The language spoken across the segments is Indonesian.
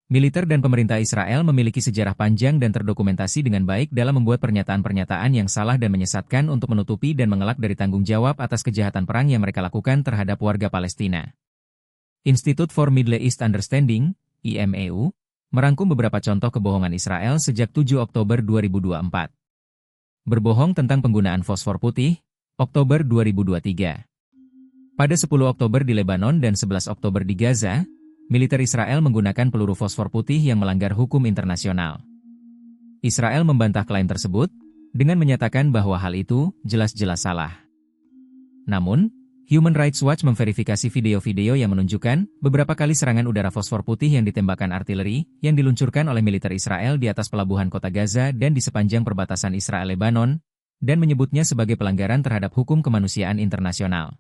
Militer dan pemerintah Israel memiliki sejarah panjang dan terdokumentasi dengan baik dalam membuat pernyataan-pernyataan yang salah dan menyesatkan untuk menutupi dan mengelak dari tanggung jawab atas kejahatan perang yang mereka lakukan terhadap warga Palestina. Institute for Middle East Understanding, IMEU, merangkum beberapa contoh kebohongan Israel sejak 7 Oktober 2024. Berbohong tentang penggunaan fosfor putih, Oktober 2023. Pada 10 Oktober di Lebanon dan 11 Oktober di Gaza, militer Israel menggunakan peluru fosfor putih yang melanggar hukum internasional. Israel membantah klaim tersebut, dengan menyatakan bahwa hal itu jelas-jelas salah. Namun, Human Rights Watch memverifikasi video-video yang menunjukkan beberapa kali serangan udara fosfor putih yang ditembakkan artileri yang diluncurkan oleh militer Israel di atas pelabuhan kota Gaza dan di sepanjang perbatasan Israel-Lebanon, dan menyebutnya sebagai pelanggaran terhadap hukum kemanusiaan internasional.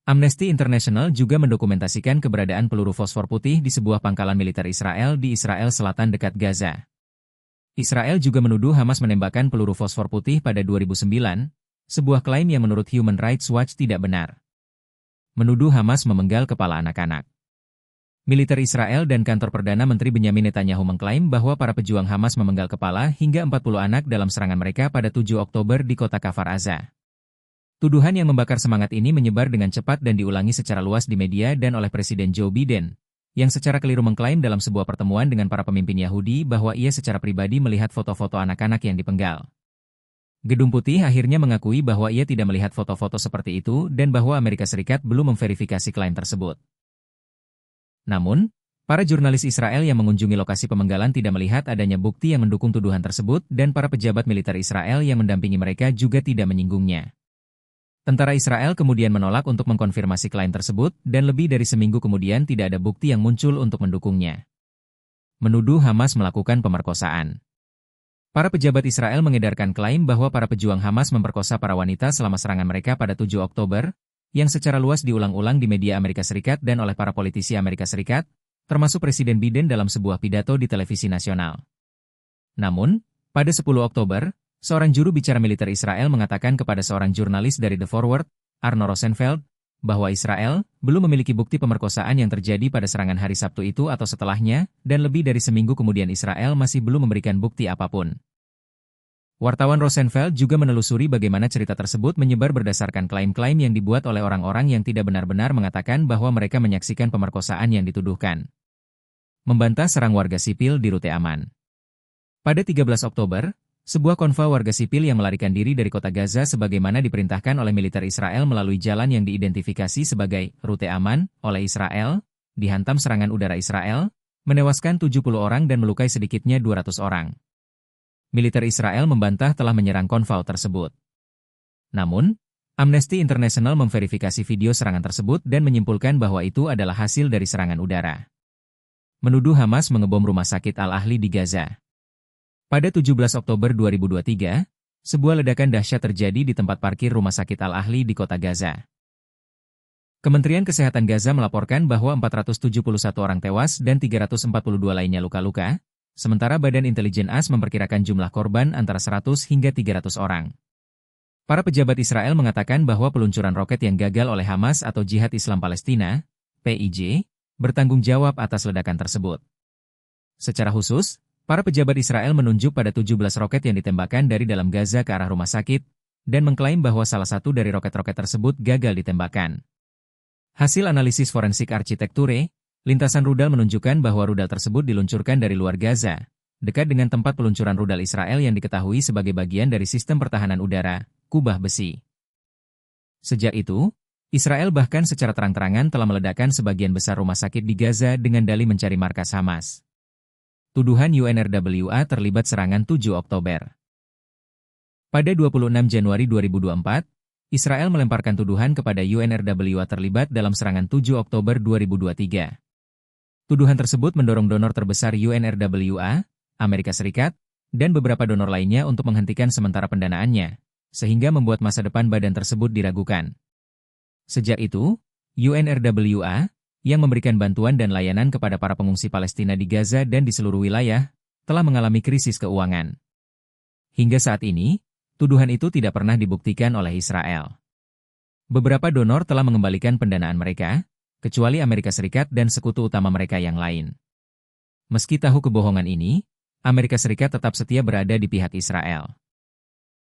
Amnesty International juga mendokumentasikan keberadaan peluru fosfor putih di sebuah pangkalan militer Israel di Israel Selatan dekat Gaza. Israel juga menuduh Hamas menembakkan peluru fosfor putih pada 2009, sebuah klaim yang menurut Human Rights Watch tidak benar. Menuduh Hamas memenggal kepala anak-anak. Militer Israel dan kantor Perdana Menteri Benyamin Netanyahu mengklaim bahwa para pejuang Hamas memenggal kepala hingga 40 anak dalam serangan mereka pada 7 Oktober di kota Kfar Aza. Tuduhan yang membakar semangat ini menyebar dengan cepat dan diulangi secara luas di media dan oleh Presiden Joe Biden, yang secara keliru mengklaim dalam sebuah pertemuan dengan para pemimpin Yahudi bahwa ia secara pribadi melihat foto-foto anak-anak yang dipenggal. Gedung Putih akhirnya mengakui bahwa ia tidak melihat foto-foto seperti itu dan bahwa Amerika Serikat belum memverifikasi klaim tersebut. Namun, para jurnalis Israel yang mengunjungi lokasi pemenggalan tidak melihat adanya bukti yang mendukung tuduhan tersebut dan para pejabat militer Israel yang mendampingi mereka juga tidak menyinggungnya. Tentara Israel kemudian menolak untuk mengkonfirmasi klaim tersebut dan lebih dari seminggu kemudian tidak ada bukti yang muncul untuk mendukungnya. Menuduh Hamas melakukan pemerkosaan. Para pejabat Israel mengedarkan klaim bahwa para pejuang Hamas memperkosa para wanita selama serangan mereka pada 7 Oktober, yang secara luas diulang-ulang di media Amerika Serikat dan oleh para politisi Amerika Serikat, termasuk Presiden Biden dalam sebuah pidato di televisi nasional. Namun, pada 10 Oktober, seorang juru bicara militer Israel mengatakan kepada seorang jurnalis dari The Forward, Arno Rosenfeld, bahwa Israel belum memiliki bukti pemerkosaan yang terjadi pada serangan hari Sabtu itu atau setelahnya, dan lebih dari seminggu kemudian Israel masih belum memberikan bukti apapun. Wartawan Rosenfeld juga menelusuri bagaimana cerita tersebut menyebar berdasarkan klaim-klaim yang dibuat oleh orang-orang yang tidak benar-benar mengatakan bahwa mereka menyaksikan pemerkosaan yang dituduhkan. Membantah serang warga sipil di rute aman. Pada 13 Oktober, sebuah konvoi warga sipil yang melarikan diri dari kota Gaza sebagaimana diperintahkan oleh militer Israel melalui jalan yang diidentifikasi sebagai rute aman oleh Israel, dihantam serangan udara Israel, menewaskan 70 orang dan melukai sedikitnya 200 orang. Militer Israel membantah telah menyerang konvoi tersebut. Namun, Amnesty International memverifikasi video serangan tersebut dan menyimpulkan bahwa itu adalah hasil dari serangan udara. Menuduh Hamas mengebom rumah sakit Al-Ahli di Gaza. Pada 17 Oktober 2023, sebuah ledakan dahsyat terjadi di tempat parkir rumah sakit Al-Ahli di kota Gaza. Kementerian Kesehatan Gaza melaporkan bahwa 471 orang tewas dan 342 lainnya luka-luka, sementara Badan Intelijen AS memperkirakan jumlah korban antara 100 hingga 300 orang. Para pejabat Israel mengatakan bahwa peluncuran roket yang gagal oleh Hamas atau Jihad Islam Palestina, PIJ, bertanggung jawab atas ledakan tersebut. Secara khusus, para pejabat Israel menunjuk pada 17 roket yang ditembakkan dari dalam Gaza ke arah rumah sakit, dan mengklaim bahwa salah satu dari roket-roket tersebut gagal ditembakkan. Hasil analisis forensik arsitekture, lintasan rudal menunjukkan bahwa rudal tersebut diluncurkan dari luar Gaza, dekat dengan tempat peluncuran rudal Israel yang diketahui sebagai bagian dari sistem pertahanan udara, kubah besi. Sejak itu, Israel bahkan secara terang-terangan telah meledakkan sebagian besar rumah sakit di Gaza dengan dalih mencari markas Hamas. Tuduhan UNRWA terlibat serangan 7 Oktober. Pada 26 Januari 2024, Israel melemparkan tuduhan kepada UNRWA terlibat dalam serangan 7 Oktober 2023. Tuduhan tersebut mendorong donor terbesar UNRWA, Amerika Serikat, dan beberapa donor lainnya untuk menghentikan sementara pendanaannya, sehingga membuat masa depan badan tersebut diragukan. Sejak itu, UNRWA, yang memberikan bantuan dan layanan kepada para pengungsi Palestina di Gaza dan di seluruh wilayah, telah mengalami krisis keuangan. Hingga saat ini, tuduhan itu tidak pernah dibuktikan oleh Israel. Beberapa donor telah mengembalikan pendanaan mereka, kecuali Amerika Serikat dan sekutu utama mereka yang lain. Meski tahu kebohongan ini, Amerika Serikat tetap setia berada di pihak Israel.